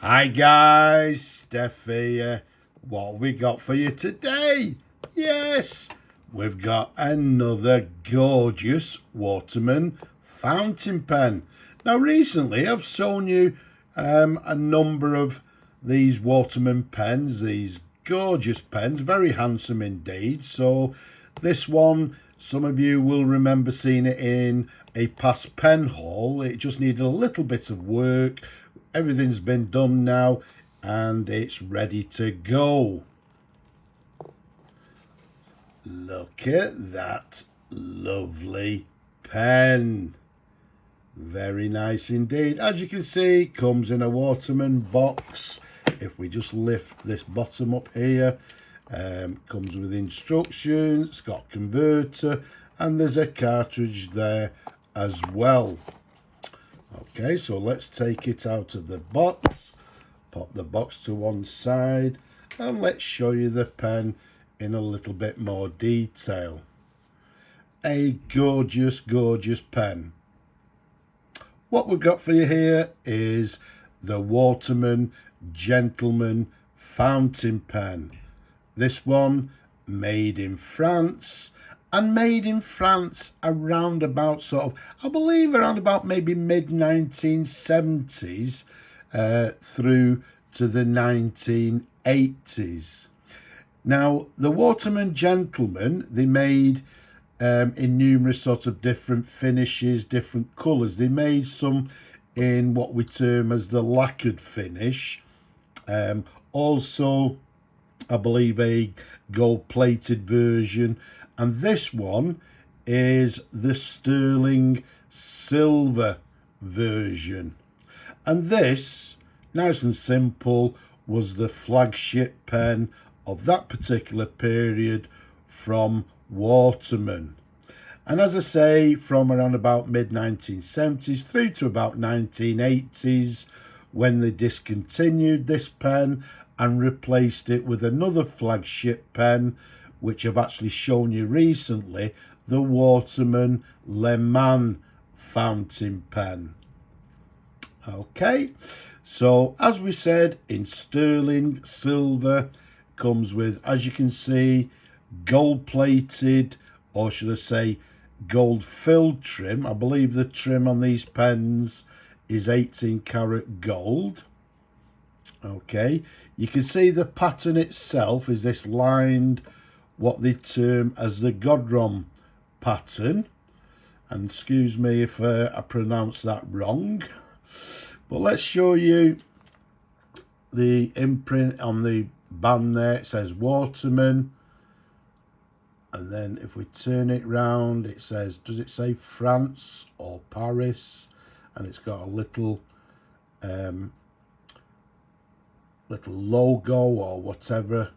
Hi guys, Steph here. What we got for you today? Yes, we've got another gorgeous Waterman fountain pen. Now recently I've shown you a number of these Waterman pens, these gorgeous pens, very handsome indeed. So this one, some of you will remember seeing it in a past pen haul. It just needed a little bit of work. Everything's been done now and it's ready to go. Look at that lovely pen. Very nice indeed. As you can see, it comes in a Waterman box. If we just lift this bottom up here, comes with instructions, it's got converter, and there's a cartridge there as well. Okay, so let's take it out of the box, pop the box to one side, and let's show you the pen in a little bit more detail. A gorgeous, gorgeous pen. What we've got for you here is the Waterman Gentleman fountain pen. This one made in France, and made in France around about I believe around about maybe mid-1970s through to the 1980s. Now, the Waterman Gentleman, they made in numerous different finishes, different colours. They made some in what we term as the lacquered finish. Also, I believe a gold-plated version. And this one is the sterling silver version. And this, nice and simple, was the flagship pen of that particular period from Waterman. And as I say, from around about mid-1970s through to about 1980s, when they discontinued this pen and replaced it with another flagship pen, which I've actually shown you recently, the Waterman Le Mans fountain pen. Okay, so as we said, in sterling silver, comes with, as you can see, gold plated, or should I say gold filled trim. I believe the trim on these pens is 18 karat gold. Okay, you can see the pattern itself is this lined, what they term as the Godron pattern. And excuse me if I pronounce that wrong. But let's show you the imprint on the band there. It says Waterman. And then if we turn it round, it says, does it say France or Paris? And it's got a little logo or whatever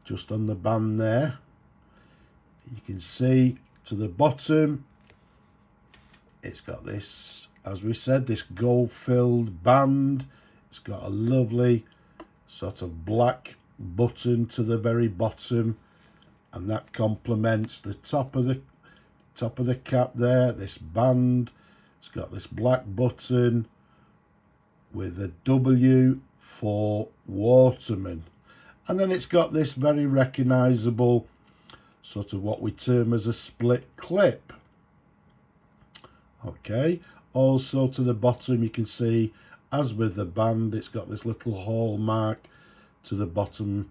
just on the band there. You can see to the bottom, it's got this, as we said, this gold filled band. It's got a lovely sort of black button to the very bottom, and that complements the top of the cap there, this band. It's got this black button with a W for Waterman. And then it's got this very recognisable sort of what we term as a split clip. Okay, also to the bottom you can see, as with the band, it's got this little hallmark to the bottom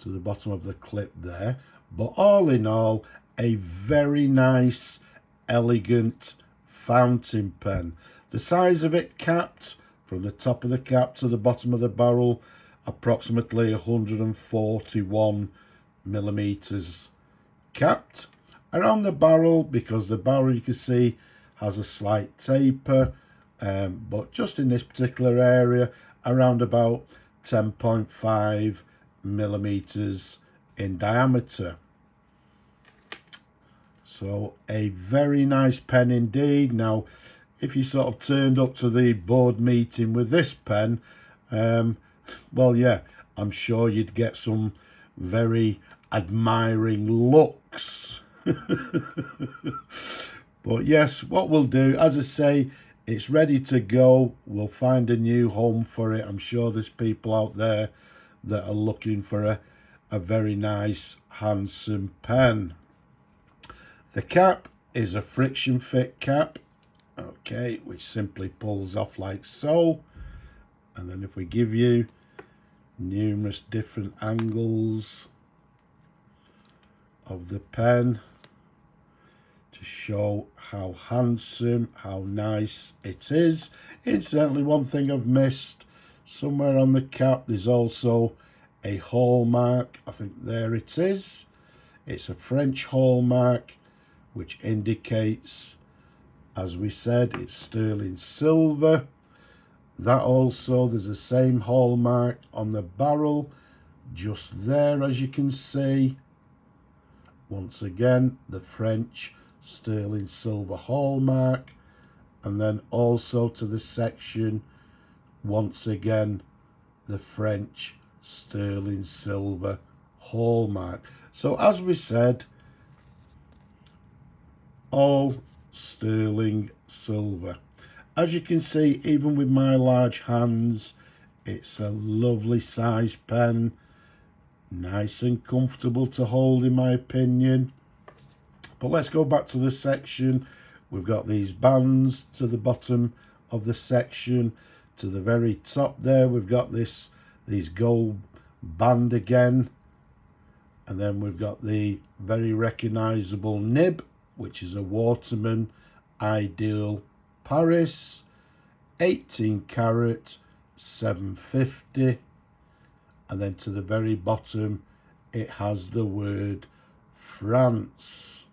of the clip there. But all in all, a very nice, elegant fountain pen. The size of it capped from the top of the cap to the bottom of the barrel, approximately 141 millimeters capped. Around the barrel, because the barrel you can see has a slight taper, but just in this particular area, around about 10.5 millimeters in diameter. So a very nice pen indeed. Now, if you sort of turned up to the board meeting with this pen, well, yeah, I'm sure you'd get some very admiring looks. But yes, what we'll do, as I say, It's ready to go. We'll find a new home for it. I'm sure there's people out there that are looking for a very nice, handsome pen. The cap is a friction fit cap, okay, which simply pulls off like so. And then if we give you numerous different angles of the pen to show how handsome, how nice it is. Incidentally, one thing I've missed, somewhere on the cap there's also a hallmark. I think there it is. It's a French hallmark which indicates, as we said, it's sterling silver. That also, there's the same hallmark on the barrel, just there, as you can see. Once again, the French sterling silver hallmark, and then also to the section, once again, the French sterling silver hallmark. So as we said, all sterling silver. As you can see, even with my large hands, it's a lovely size pen, nice and comfortable to hold in my opinion. But let's go back to the section. We've got these bands to the bottom of the section. To the very top there, we've got these gold band again. And then we've got the very recognisable nib, which is a Waterman Ideal Paris, 18 carat, 750. And then to the very bottom, it has the word France.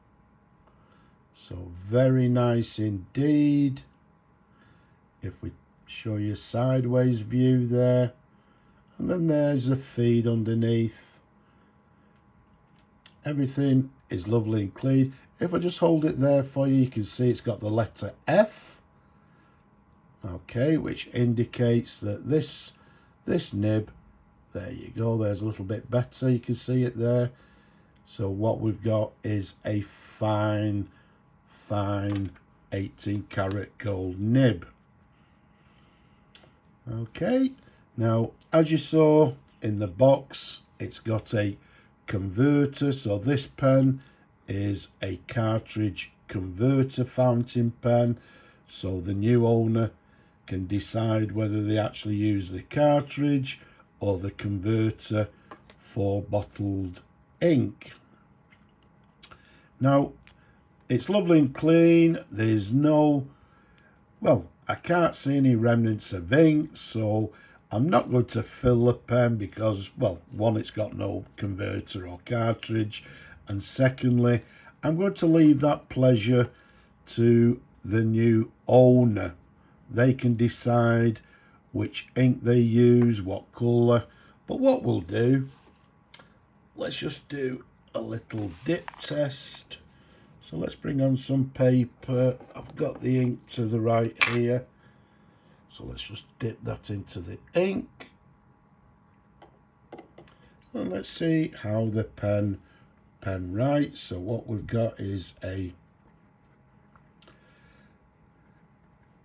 So very nice indeed. If we show you a sideways view there, and then there's a feed underneath. Everything is lovely and clean. If I just hold it there for you, you can see it's got the letter F, okay, which indicates that this nib, there you go, there's a little bit better, you can see it there. So what we've got is a fine 18 karat gold nib. Okay, now as you saw in the box, it's got a converter. So this pen is a cartridge converter fountain pen, so the new owner can decide whether they actually use the cartridge or the converter for bottled ink. Now it's lovely and clean. There's no, well, I can't see any remnants of ink, so I'm not going to fill the pen because, well, one, it's got no converter or cartridge, and secondly, I'm going to leave that pleasure to the new owner. They can decide which ink they use, what colour, but what we'll do, let's just do a little dip test. So let's bring on some paper. I've got the ink to the right here. So let's just dip that into the ink. And let's see how the pen writes. So what we've got is a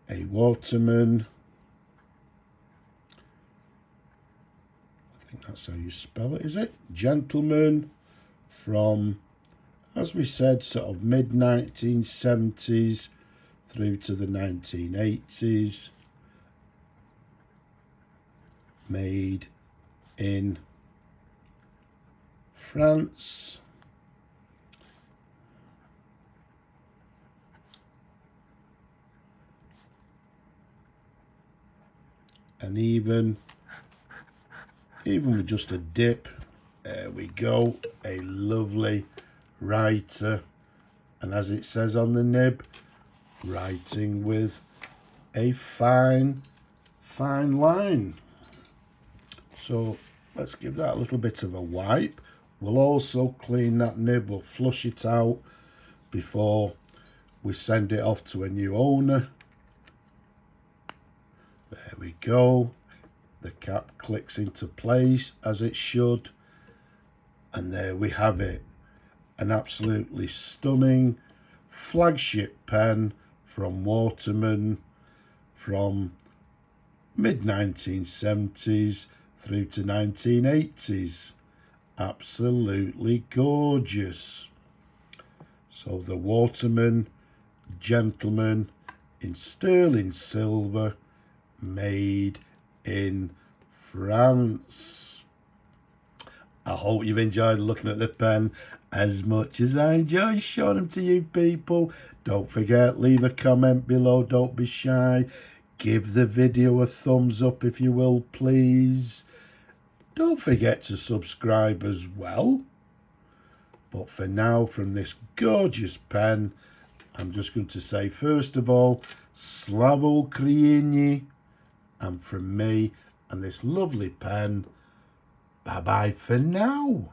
Waterman. I think that's how you spell it, is it? Gentleman from, as we said, sort of mid-1970s through to the 1980s. Made in France. And even with just a dip, there we go, a lovely writer. And as it says on the nib, writing with a fine line. So let's give that a little bit of a wipe. We'll also clean that nib, we'll flush it out before we send it off to a new owner. There we go. The cap clicks into place as it should. And there we have it. An absolutely stunning flagship pen from Waterman. from mid-1970s through to 1980s. Absolutely gorgeous. So the Waterman Gentleman in sterling silver, made in France. I hope you've enjoyed looking at the pen as much as I enjoy showing them to you people. Don't forget, leave a comment below, don't be shy. Give the video a thumbs up if you will, please. Don't forget to subscribe as well. But for now, from this gorgeous pen, I'm just going to say, first of all, Slava Ukraini. And from me and this lovely pen, bye-bye for now.